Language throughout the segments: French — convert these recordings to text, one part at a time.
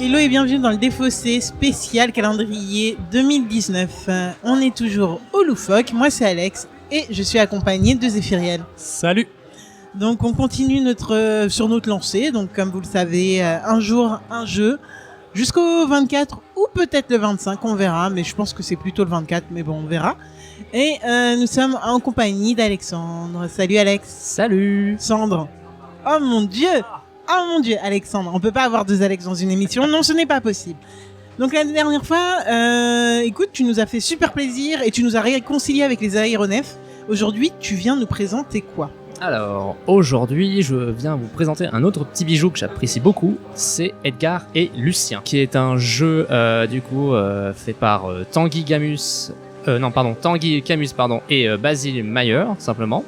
Hello et bienvenue dans le Défaussé spécial calendrier 2019. On est toujours au loufoque, moi c'est Alex et je suis accompagné de Zéphiriel. Salut. Donc on continue sur notre lancée, donc comme vous le savez, un jour un jeu, jusqu'au 24 ou peut-être le 25, on verra, mais je pense que c'est plutôt le 24, mais bon on verra. Et nous sommes en compagnie d'Alexandre. Salut Alex. Salut. Sandre. Oh mon Dieu, Alexandre, on peut pas avoir deux Alex dans une émission, non, ce n'est pas possible. Donc la dernière fois, écoute, tu nous as fait super plaisir et tu nous as réconcilié avec les aéronefs. Aujourd'hui, tu viens nous présenter quoi ? Alors, aujourd'hui, je viens vous présenter un autre petit bijou que j'apprécie beaucoup, c'est Edgar et Lucien, qui est un jeu, fait par Tanguy Camus et Basile Mayer, simplement.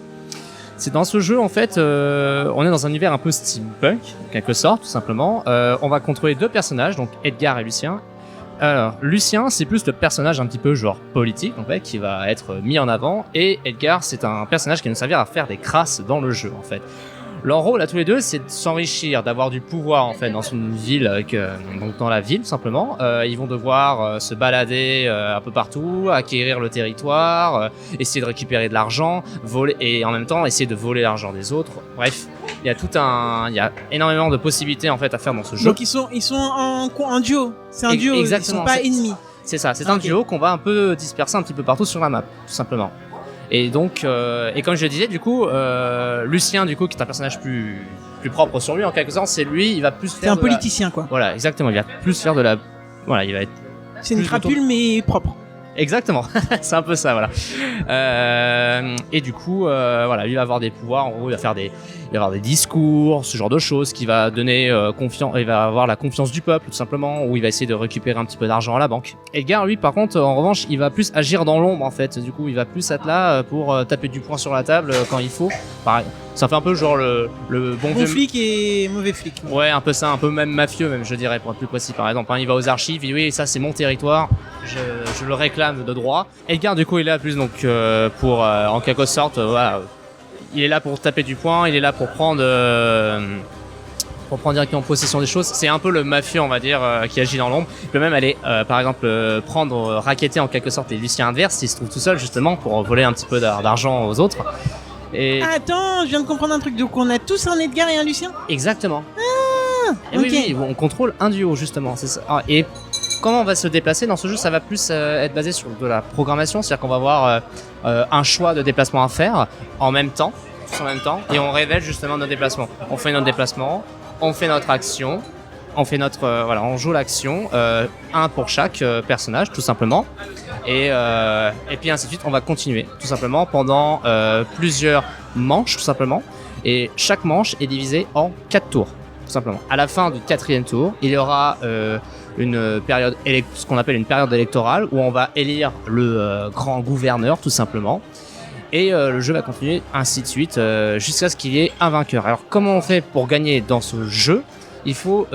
C'est dans ce jeu, en fait, on est dans un univers un peu steampunk, en quelque sorte, tout simplement. On va contrôler deux personnages, donc Edgar et Lucien. Alors, Lucien, c'est plus le personnage un petit peu genre politique, en fait, qui va être mis en avant. Et Edgar, c'est un personnage qui va nous servir à faire des crasses dans le jeu, en fait. Leur rôle à tous les deux, c'est de s'enrichir, d'avoir du pouvoir, en fait, dans une ville, donc dans la ville, tout simplement. Ils vont devoir se balader un peu partout, acquérir le territoire, essayer de récupérer de l'argent, voler, et en même temps, essayer de voler l'argent des autres. Bref, il y a énormément de possibilités, en fait, à faire dans ce jeu. Donc ils sont en duo. C'est un duo, exactement, ils sont pas ennemis. C'est ça, c'est un duo qu'on va un peu disperser un petit peu partout sur la map, tout simplement. Et donc, et comme je le disais, du coup, Lucien, du coup, qui est un personnage plus propre sur lui, en quelque sorte, c'est lui, il va plus faire. C'est un politicien, quoi. Voilà, exactement. Il va plus faire de la. Voilà, il va être. C'est une crapule, mais propre. Exactement, c'est un peu ça, voilà. Et du coup, voilà, lui va avoir des pouvoirs. En gros, il va avoir des discours, ce genre de choses, qui va donner confiance. Il va avoir la confiance du peuple, tout simplement, où il va essayer de récupérer un petit peu d'argent à la banque. Edgar, lui, par contre, en revanche, il va plus agir dans l'ombre, en fait. Du coup, il va plus être là pour taper du poing sur la table quand il faut. Pareil, ça fait un peu genre le bon flic et mauvais flic. Ouais, un peu ça, un peu même mafieux, même, je dirais, pour être plus précis. Par exemple, il va aux archives, il dit oui, ça c'est mon territoire, je le réclame de droit. Edgar, du coup, il est là plus donc pour, en quelque sorte, voilà, il est là pour taper du poing, il est là pour prendre directement possession des choses. C'est un peu le mafieux, on va dire, qui agit dans l'ombre. Il peut même aller, par exemple, racketter en quelque sorte les Luciens adverses s'il se trouve tout seul, justement, pour voler un petit peu d'argent aux autres. Et... Attends, je viens de comprendre un truc. Donc on a tous un Edgar et un Lucien ? Exactement. Et ok. Oui, on contrôle un duo, justement. C'est ça. Et comment on va se déplacer dans ce jeu, ça va plus être basé sur de la programmation, c'est-à-dire qu'on va avoir un choix de déplacement à faire en même temps, tous en même temps, et on révèle justement nos déplacements. On fait notre déplacement, on fait notre action, on joue l'action, un pour chaque personnage, tout simplement. Et puis ainsi de suite, on va continuer tout simplement pendant plusieurs manches, tout simplement. Et chaque manche est divisée en 4 tours, tout simplement. À la fin du 4e tour, il y aura une période, ce qu'on appelle une période électorale, où on va élire le grand gouverneur, tout simplement. Et le jeu va continuer ainsi de suite jusqu'à ce qu'il y ait un vainqueur. Alors comment on fait pour gagner dans ce jeu ? Il faut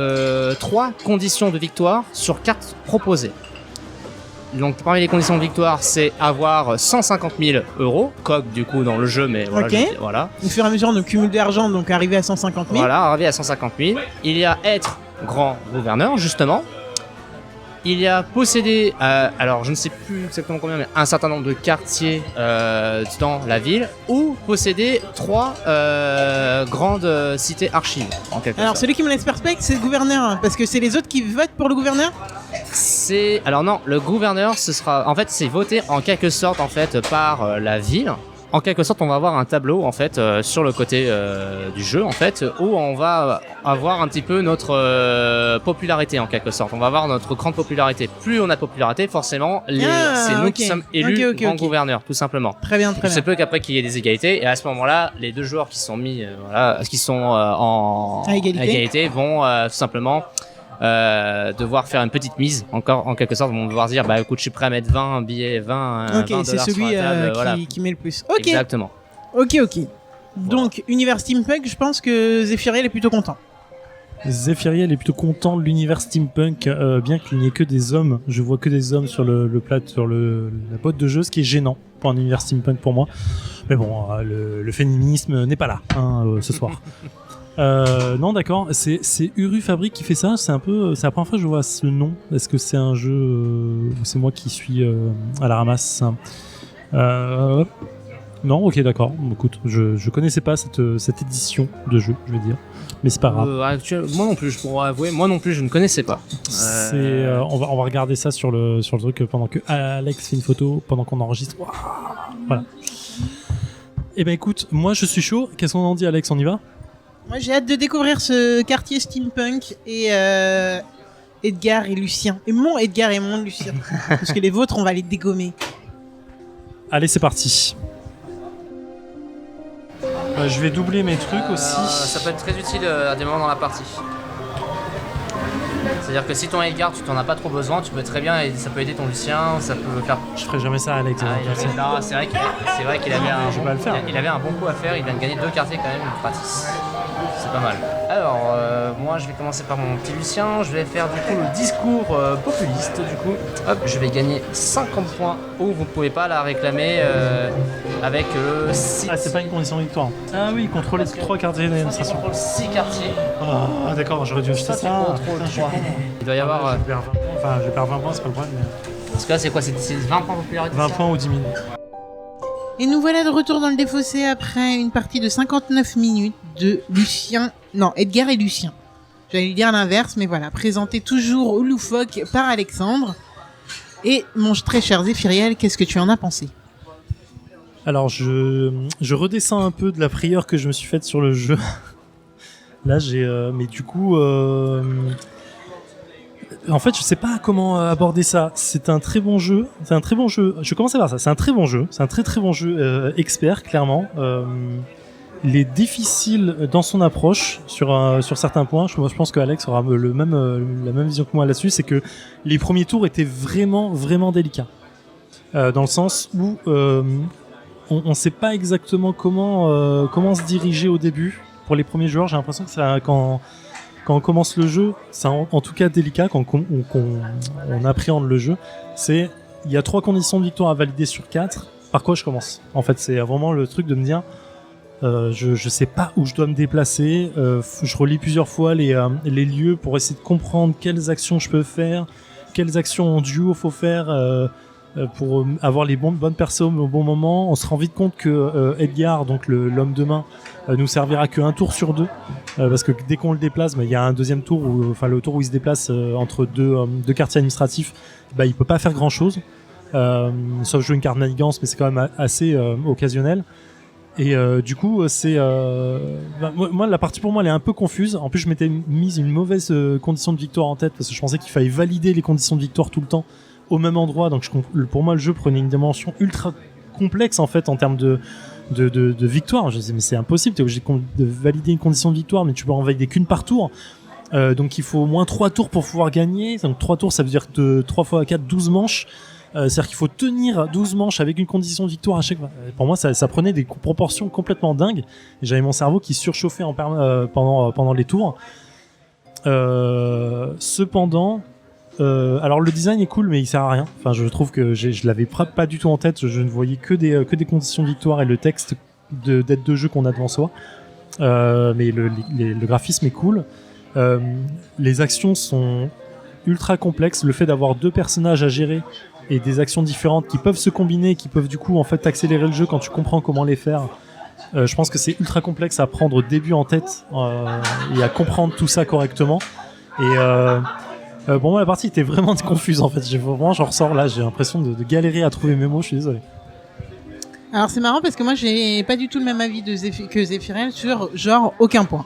3 conditions de victoire sur 4 proposées. Donc parmi les conditions de victoire, c'est avoir 150 000 €, COG du coup dans le jeu, mais voilà. Okay. Voilà. Au fur et à mesure, on cumule d'argent, donc arriver à 150 000. Voilà, arriver à 150 000. Il y a être grand gouverneur, justement. Il y a posséder, alors je ne sais plus exactement combien, mais un certain nombre de quartiers dans la ville, ou posséder 3 grandes cités archives. Alors celui qui me laisse perplexe, c'est le gouverneur, hein, parce que c'est les autres qui votent pour le gouverneur ? Alors non, le gouverneur, c'est voté en quelque sorte en fait par la ville. En quelque sorte, on va avoir un tableau en fait sur le côté du jeu en fait, où on va avoir un petit peu notre popularité en quelque sorte. On va avoir notre grande popularité. Plus on a de popularité, forcément, c'est nous qui sommes élus grand gouverneur, tout simplement. Très bien. Il se peut qu'après qu'il y ait des égalités, et à ce moment-là, les deux joueurs qui sont en égalité vont tout simplement devoir faire une petite mise encore en quelque sorte, vont devoir dire bah écoute, je suis prêt à mettre 20 billets, 20 ok, 20 c'est celui qui met le plus. Ok, exactement. Ok. Donc univers steampunk, je pense que Zéphiriel est plutôt content. Zéphiriel est plutôt content de l'univers steampunk, bien qu'il n'y ait que des hommes. Je vois que des hommes sur la boîte de jeu, ce qui est gênant pour un univers steampunk pour moi. Mais bon, le féminisme n'est pas là ce soir. Non, d'accord. C'est Uru Fabric qui fait ça. C'est la première fois que je vois ce nom. Est-ce que c'est un jeu ou c'est moi qui suis à la ramasse? Non, ok, d'accord. Écoute, je connaissais pas cette édition de jeu, je vais dire. Mais c'est pas grave. Moi non plus, je pourrais avouer, je ne connaissais pas. On va regarder ça sur le truc pendant que Alex fait une photo, pendant qu'on enregistre. Voilà. Eh ben écoute, moi je suis chaud. Qu'est-ce qu'on en dit, Alex? On y va? Moi j'ai hâte de découvrir ce quartier steampunk et Edgar et Lucien. Et mon Edgar et mon Lucien. Parce que les vôtres, on va les dégommer. Allez, c'est parti. Je vais doubler mes trucs aussi. Ça peut être très utile à des moments dans la partie. C'est-à-dire que si ton Edgar, tu t'en as pas trop besoin, tu peux très bien, ça peut aider ton Lucien, ça peut faire... Je ferai jamais ça, Alex. C'est vrai qu'il avait il avait un bon coup à faire, il vient de gagner 2 quartiers quand même, gratis. C'est pas mal. Alors, moi je vais commencer par mon petit Lucien, je vais faire du coup le discours populiste du coup. Hop, je vais gagner 50 points où vous ne pouvez pas la réclamer avec le 6. Ah, c'est pas une condition de victoire. Ah oui, contrôler 3 quartiers d'administration. Il contrôle 6 quartiers. Ah d'accord, j'aurais dû acheter ça. Il doit y avoir... je perds 20 points, enfin je perds 20 points, c'est pas le problème. Mais... Parce que là c'est quoi, c'est 20 points de popularité? 20 points ou 10 000. Et nous voilà de retour dans le défaussé après une partie de 59 minutes de Edgar et Lucien. J'allais dire l'inverse, mais voilà, présenté toujours au loufoque par Alexandre. Et mon très cher Zéphiriel, qu'est-ce que tu en as pensé? Alors je redescends un peu de la frayeur que je me suis faite sur le jeu. Là mais du coup en fait je sais pas comment aborder ça. C'est un très bon jeu. Je commence par ça. C'est un très bon jeu. C'est un très très bon jeu expert clairement. Il est difficile dans son approche sur certains points. Je pense que Alex aura la même vision que moi là-dessus. C'est que les premiers tours étaient vraiment vraiment délicats dans le sens où on sait pas exactement comment se diriger au début pour les premiers joueurs. J'ai l'impression que quand on commence le jeu, c'est en tout cas délicat quand on appréhende le jeu. Il y a 3 conditions de victoire à valider sur 4. Par quoi je commence? En fait, c'est vraiment le truc de me dire je sais pas où je dois me déplacer. Je relis plusieurs fois les lieux pour essayer de comprendre quelles actions je peux faire, quelles actions en duo faut faire pour avoir les bonnes personnes au bon moment. On se rend vite compte que Edgar, donc l'homme de main, nous servira qu'un tour sur 2 parce que dès qu'on le déplace, il y a un deuxième tour le tour où il se déplace entre deux quartiers administratifs, il peut pas faire grand chose sauf jouer une carte manigance, mais c'est quand même assez occasionnel. Et du coup moi la partie pour moi elle est un peu confuse. En plus je m'étais mise une mauvaise condition de victoire en tête parce que je pensais qu'il fallait valider les conditions de victoire tout le temps au même endroit, donc pour moi le jeu prenait une dimension ultra complexe en fait en termes de victoire. Je disais mais c'est impossible, t'es obligé de valider une condition de victoire mais tu peux en valider qu'une par tour, donc il faut au moins 3 tours pour pouvoir gagner. Donc 3 tours ça veut dire 3 fois 4 12 manches, c'est-à-dire qu'il faut tenir 12 manches avec une condition de victoire à chaque fois. Pour moi ça prenait des proportions complètement dingues et j'avais mon cerveau qui surchauffait pendant les tours. Cependant alors le design est cool mais il sert à rien. Enfin je trouve que je l'avais pas du tout en tête. Je ne voyais que des conditions de victoire et le texte d'aide de jeu qu'on a devant soi. Mais le graphisme est cool. Les actions sont ultra complexes. Le fait d'avoir 2 personnages à gérer et des actions différentes qui peuvent se combiner, qui peuvent du coup en fait accélérer le jeu quand tu comprends comment les faire. Je pense que c'est ultra complexe à prendre au début en tête et à comprendre tout ça correctement. Et pour moi la partie était vraiment confuse en fait. J'en ressors là, j'ai l'impression de galérer à trouver mes mots, je suis désolé. Alors c'est marrant parce que moi j'ai pas du tout le même avis que Zéphiriel sur genre aucun point.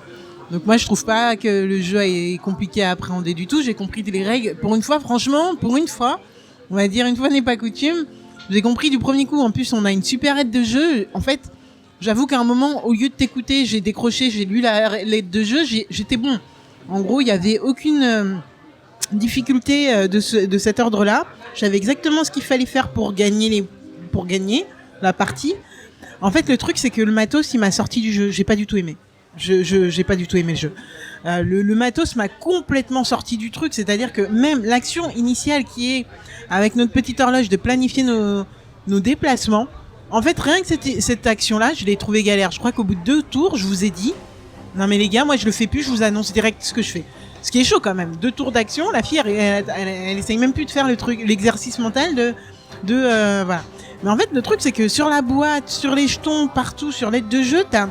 Donc moi je trouve pas que le jeu est compliqué à appréhender du tout, j'ai compris les règles. Pour une fois, on va dire une fois n'est pas coutume, j'ai compris du premier coup. En plus on a une super aide de jeu. En fait j'avoue qu'à un moment au lieu de t'écouter j'ai décroché, j'ai lu l'aide de jeu, j'étais bon. En gros il y avait aucune difficulté de cet ordre-là. J'avais exactement ce qu'il fallait faire pour gagner la partie. En fait, le truc, c'est que le matos, il m'a sorti du jeu. J'ai pas du tout aimé. J'ai pas du tout aimé le jeu. Le matos m'a complètement sorti du truc. C'est-à-dire que même l'action initiale qui est avec notre petite horloge de planifier nos déplacements. En fait, rien que cette action-là, je l'ai trouvé galère. Je crois qu'au bout de 2 tours, je vous ai dit, Non mais les gars, moi je le fais plus, je vous annonce direct ce que je fais. Ce qui est chaud quand même. 2 tours d'action, la fille elle essaye même plus de faire l'exercice mental voilà. Mais en fait le truc c'est que sur la boîte, sur les jetons, partout, sur l'aide de jeu, t'as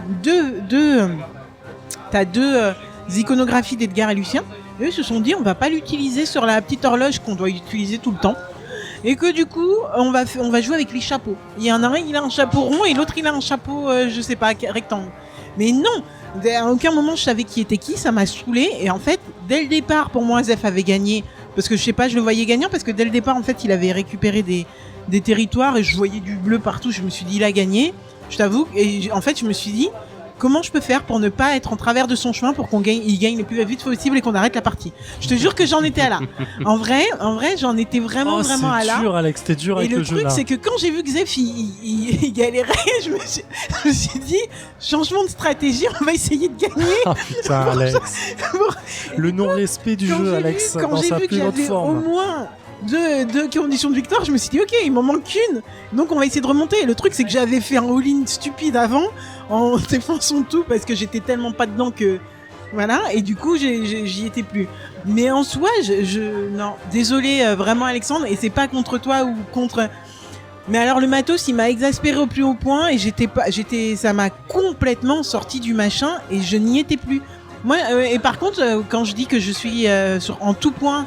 deux iconographies d'Edgar et Lucien. Et eux se sont dit on va pas l'utiliser sur la petite horloge qu'on doit utiliser tout le temps. Et que du coup on va jouer avec les chapeaux. Il y en a un, il a un chapeau rond et l'autre il a un chapeau je sais pas, rectangle. Mais non, à aucun moment je savais qui était qui, ça m'a saoulé. Et en fait, dès le départ, pour moi, Zef avait gagné. Parce que je sais pas, je le voyais gagnant. Parce que dès le départ, en fait, il avait récupéré des territoires. Et je voyais du bleu partout. Je me suis dit, il a gagné. Je t'avoue. Et en fait, je me suis dit, comment je peux faire pour ne pas être en travers de son chemin pour il gagne le plus vite possible et qu'on arrête la partie. Je te jure que j'en étais à là. En vrai, j'en étais vraiment à là. C'est dur, Alex, t'es dur avec le jeu. Et le truc, c'est que quand j'ai vu que Zef, il galérait, je me suis dit, changement de stratégie, on va essayer de gagner. Ah putain, Alex. Le non-respect du jeu, Alex, dans sa plus haute forme. Au moins deux conditions de victoire, je me suis dit, ok, il m'en manque une. Donc on va essayer de remonter. Et le truc, c'est que j'avais fait un all-in stupide avant, en défonçant tout, parce que j'étais tellement pas dedans que... Voilà, et du coup, j'y étais plus. Mais en soi, non, désolé vraiment Alexandre, et c'est pas contre toi ou contre... Mais alors le matos, il m'a exaspéré au plus haut point, et ça m'a complètement sorti du machin, et je n'y étais plus. Moi, et par contre, quand je dis que je suis en tout point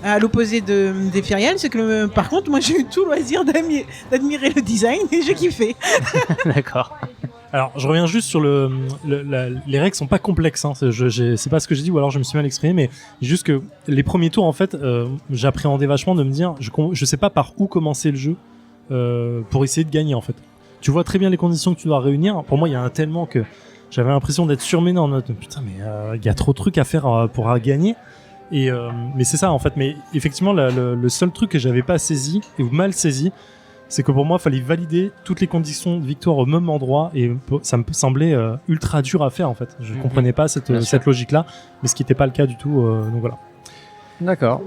à l'opposé des Ferial, c'est que par contre, moi j'ai eu tout loisir d'admirer le design, et j'ai kiffé. D'accord. Alors, je reviens juste sur les règles sont pas complexes, hein. C'est pas ce que j'ai dit, ou alors je me suis mal exprimé, mais juste que les premiers tours, en fait, j'appréhendais vachement de me dire, je sais pas par où commencer le jeu, pour essayer de gagner, en fait. Tu vois très bien les conditions que tu dois réunir. Pour moi, il y en a tellement que j'avais l'impression d'être surmené en mode, putain, mais il y a trop de trucs à faire pour gagner. Mais c'est ça, en fait. Mais effectivement, le seul truc que j'avais pas saisi, ou mal saisi, c'est que pour moi, il fallait valider toutes les conditions de victoire au même endroit, et ça me semblait ultra dur à faire, en fait. Je comprenais pas cette logique-là, mais ce qui n'était pas le cas du tout, donc voilà. D'accord.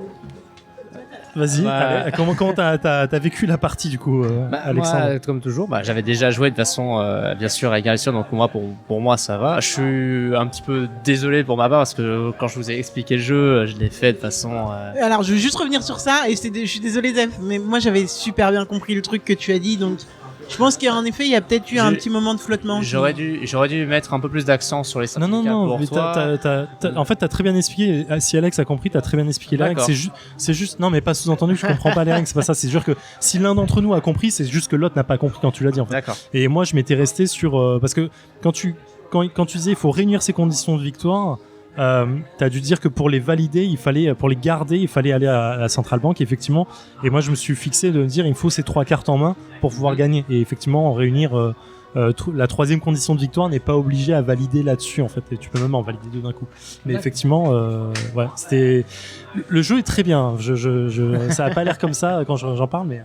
Vas-y, comment t'as vécu la partie du coup, Alexandre? Moi, comme toujours, j'avais déjà joué de façon bien sûr à égalité, donc moi pour moi ça va. Je suis un petit peu désolé pour ma part parce que quand je vous ai expliqué le jeu, je l'ai fait de façon. Alors je veux juste revenir sur ça et je suis désolé Zef, mais moi j'avais super bien compris le truc que tu as dit, donc je pense qu'en effet il y a peut-être eu un petit moment de flottement. J'aurais dû mettre un peu plus d'accent sur les syndicats. Non, mais toi. en fait t'as très bien expliqué. Si Alex a compris, t'as très bien expliqué les règles. C'est juste, non mais pas sous-entendu que je comprends pas les règles, c'est pas ça. C'est sûr que si l'un d'entre nous a compris, c'est juste que l'autre n'a pas compris quand tu l'as dit, en fait. D'accord. Et moi je m'étais resté sur parce que quand tu disais il faut réunir ces conditions de victoire. T'as dû dire que pour les valider, pour les garder, il fallait aller à la Central Bank, effectivement. Et moi, je me suis fixé de me dire, il me faut ces 3 cartes en main pour pouvoir gagner. Et effectivement, réunir la 3e condition de victoire n'est pas obligé à valider là-dessus, en fait. Et tu peux même en valider 2 d'un coup. Mais effectivement, ouais, c'était. Le jeu est très bien. Ça a pas l'air comme ça quand j'en parle, mais.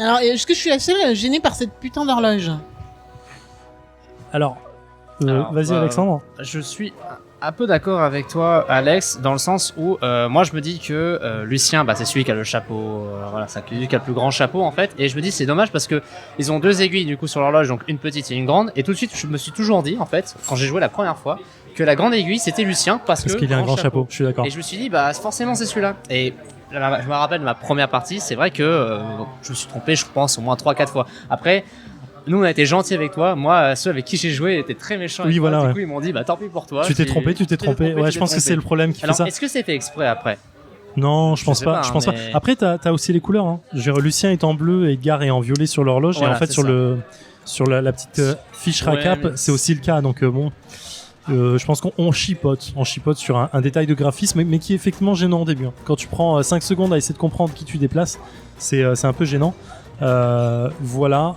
Alors, est-ce que je suis la seule gênée par cette putain d'horloge? Alors, vas-y, Alexandre. Je suis un peu d'accord avec toi, Alex, dans le sens où moi je me dis que Lucien, c'est celui qui a le chapeau, voilà, c'est celui qui a le plus grand chapeau en fait, et je me dis c'est dommage parce que ils ont 2 aiguilles du coup sur l'horloge, donc une petite et une grande, et tout de suite je me suis toujours dit en fait, quand j'ai joué la première fois, que la grande aiguille c'était Lucien parce qu'il a un grand chapeau. Je suis d'accord. Et je me suis dit forcément c'est celui-là. Et je me rappelle de ma première partie, c'est vrai que je me suis trompé, je pense au moins 3-4 fois. Après. Nous, on a été gentils avec toi. Moi, ceux avec qui j'ai joué étaient très méchants. Oui, voilà. Du coup, ils m'ont dit, tant pis pour toi. Tu t'es trompé. Ouais, je pense que c'est le problème qui fait ça. Alors, est-ce que c'est fait exprès après? Non, je pense pas. Je pense pas. Après, t'as aussi les couleurs. Hein. Lucien est en bleu et Edgar est en violet sur l'horloge. Voilà, et en fait, sur la petite fiche recap, c'est aussi le cas. Donc bon, je pense qu'on chipote sur un détail de graphisme, mais qui est effectivement gênant au début. Hein. Quand tu prends 5 secondes à essayer de comprendre qui tu déplaces, c'est un peu gênant. Voilà.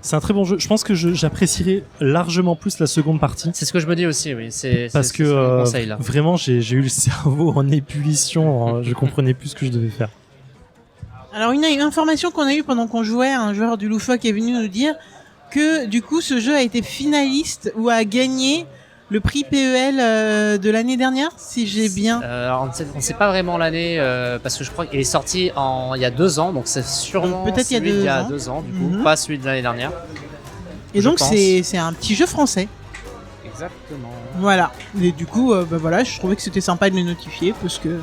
C'est un très bon jeu. Je pense que j'apprécierais largement plus la seconde partie. C'est ce que je me dis aussi, oui. Parce que vraiment, j'ai eu le cerveau en ébullition. Je comprenais plus ce que je devais faire. Alors, une information qu'on a eue pendant qu'on jouait, un joueur du Loufoque est venu nous dire que du coup, ce jeu a été finaliste ou a gagné le prix PEL de l'année dernière, si j'ai bien. Alors on ne sait pas vraiment l'année parce que je crois qu'il est sorti il y a 2 ans, donc c'est sûrement peut-être celui d'il y a 2 ans, du coup, pas celui de l'année dernière. Et donc c'est un petit jeu français. Exactement. Voilà. Et du coup, voilà, je trouvais que c'était sympa de les notifier parce que.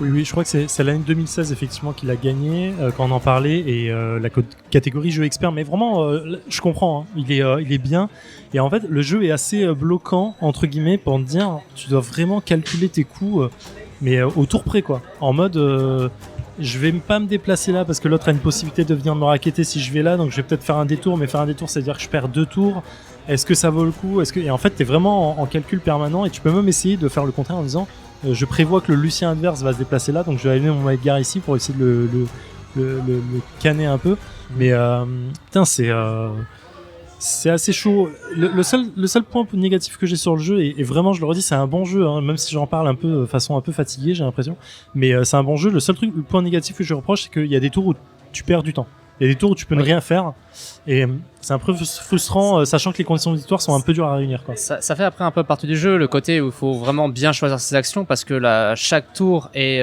Oui, je crois que c'est l'année 2016 effectivement qu'il a gagné quand on en parlait et la catégorie jeu expert. Mais vraiment, je comprends, hein, il est bien. Et en fait, le jeu est assez bloquant entre guillemets pour te dire, tu dois vraiment calculer tes coups, mais au tour près quoi. En mode, je vais pas me déplacer là parce que l'autre a une possibilité de venir me racketter si je vais là, donc je vais peut-être faire un détour. Mais faire un détour, c'est à dire que je perds 2 tours. Est-ce que ça vaut le coup? Et en fait, t'es vraiment en calcul permanent et tu peux même essayer de faire le contraire en disant. Je prévois que le Lucien adverse va se déplacer là, donc je vais allumer mon Edgar ici pour essayer de le canner un peu. Mais putain, c'est assez chaud. Le seul point négatif que j'ai sur le jeu, et vraiment je le redis, c'est un bon jeu, hein, même si j'en parle un peu de façon un peu fatiguée, j'ai l'impression. Mais c'est un bon jeu. Le point négatif que je reproche, c'est qu'il y a des tours où tu perds du temps. Il y a des tours où tu peux ne rien faire. Et c'est un peu frustrant, sachant que les conditions de victoire sont un peu dures à réunir, quoi. Ça fait après un peu partie du jeu, le côté où il faut vraiment bien choisir ses actions parce que chaque tour est,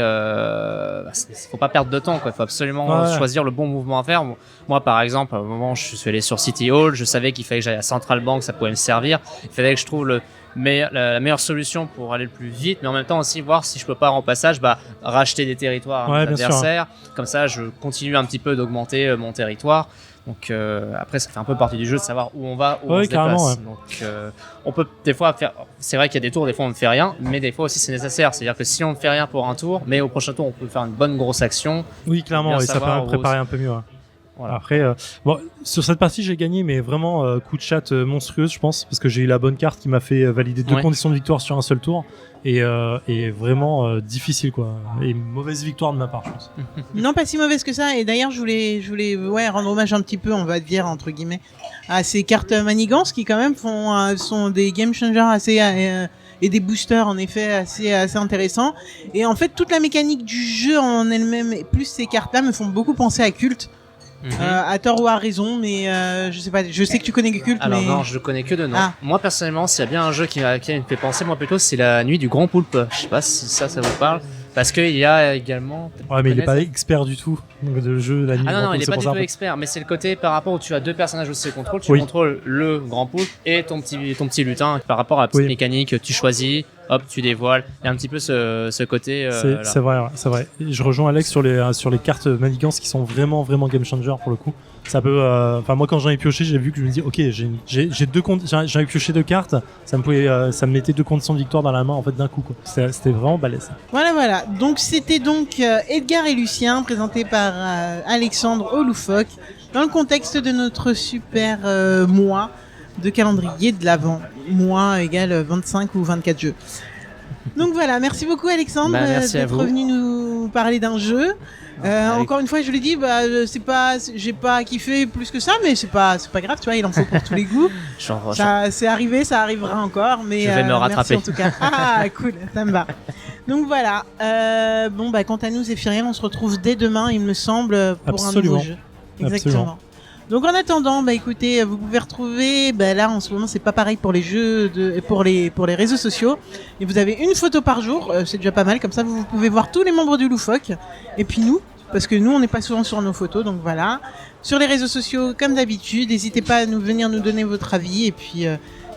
faut pas perdre de temps, quoi. Il faut absolument choisir le bon mouvement à faire. Moi, par exemple, à un moment, je suis allé sur City Hall, je savais qu'il fallait que j'aille à Central Bank, ça pouvait me servir. Il fallait que je trouve la meilleure solution pour aller le plus vite, mais en même temps aussi voir si je peux pas en passage racheter des territoires à mes adversaires. Comme ça, je continue un petit peu d'augmenter mon territoire. Donc après, ça fait un peu partie du jeu de savoir où on va, où on se déplace. Ouais. Donc on peut des fois faire. C'est vrai qu'il y a des tours, des fois on ne fait rien, mais des fois aussi c'est nécessaire. C'est-à-dire que si on ne fait rien pour un tour, mais au prochain tour on peut faire une bonne grosse action. Oui, clairement, et ça permet de préparer un peu mieux. Ouais. Voilà. Après, sur cette partie, j'ai gagné, mais vraiment coup de chat monstrueuse, je pense, parce que j'ai eu la bonne carte qui m'a fait valider 2 conditions de victoire sur un seul tour, et vraiment difficile, quoi. Et mauvaise victoire de ma part, je pense. Non, pas si mauvaise que ça. Et d'ailleurs, je voulais rendre hommage un petit peu, on va dire entre guillemets, à ces cartes manigances qui quand même sont des game changers assez. Et des boosters en effet assez intéressants. Et en fait, toute la mécanique du jeu en elle-même, plus ces cartes-là, me font beaucoup penser à Cult. À tort ou à raison, mais je sais pas. Je sais que tu connais Cult. Alors mais... non, je connais que de nom. Moi personnellement, s'il y a bien un jeu qui me fait penser, moi plutôt, c'est la Nuit du Grand Poulpe. Je sais pas si ça vous parle. Parce qu'il y a également. Ouais, mais il est pas expert du tout. Donc, de jeu, la Nuit du Grand Poulpe. Non, il est pas du tout expert. Mais c'est le côté par rapport où tu as 2 personnages aussi contrôle. Tu contrôles le Grand Poulpe et ton petit lutin. Par rapport à la petite mécanique, tu choisis. Hop, tu dévoiles. Il y a un petit peu ce côté. C'est vrai. Et je rejoins Alex sur les cartes manigances qui sont vraiment game changer pour le coup. Ça peut. Enfin, moi quand j'en ai pioché, j'ai vu que je me dis, ok, j'avais pioché 2 cartes. Ça me mettait 2 conditions de victoire dans la main en fait d'un coup, quoi. C'était vraiment balèze. Voilà. Donc c'était Edgar et Lucien présentés par Alexandre Oloufoque dans le contexte de notre super mois de calendrier de l'Avent. Mois égale 25 ou 24 jeux. Donc voilà, merci beaucoup Alexandre d'être venu nous parler d'un jeu. Encore une fois, je l'ai dit, j'ai pas kiffé plus que ça, mais c'est pas grave, tu vois, il en faut pour tous les goûts. C'est arrivé, ça arrivera encore, mais je vais me rattraper. Merci en tout cas. Ah cool, ça me va. Donc voilà. Quant à nous, Zéphirien, on se retrouve dès demain, il me semble, pour un nouveau jeu. Exactement. Absolument. Donc en attendant, écoutez, vous pouvez retrouver, là en ce moment c'est pas pareil pour les jeux, pour les réseaux sociaux. Et vous avez une photo par jour, c'est déjà pas mal. Comme ça, vous pouvez voir tous les membres du Loufoque. Et puis nous, parce que nous on n'est pas souvent sur nos photos, donc voilà. Sur les réseaux sociaux, comme d'habitude, n'hésitez pas à venir nous donner votre avis. Et puis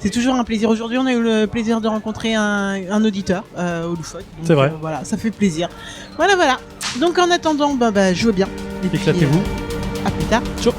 c'est toujours un plaisir. Aujourd'hui, on a eu le plaisir de rencontrer un auditeur au Loufoque. C'est vrai. Voilà, ça fait plaisir. Voilà. Donc en attendant, jouez bien. Éclatez-vous. À plus tard. Ciao.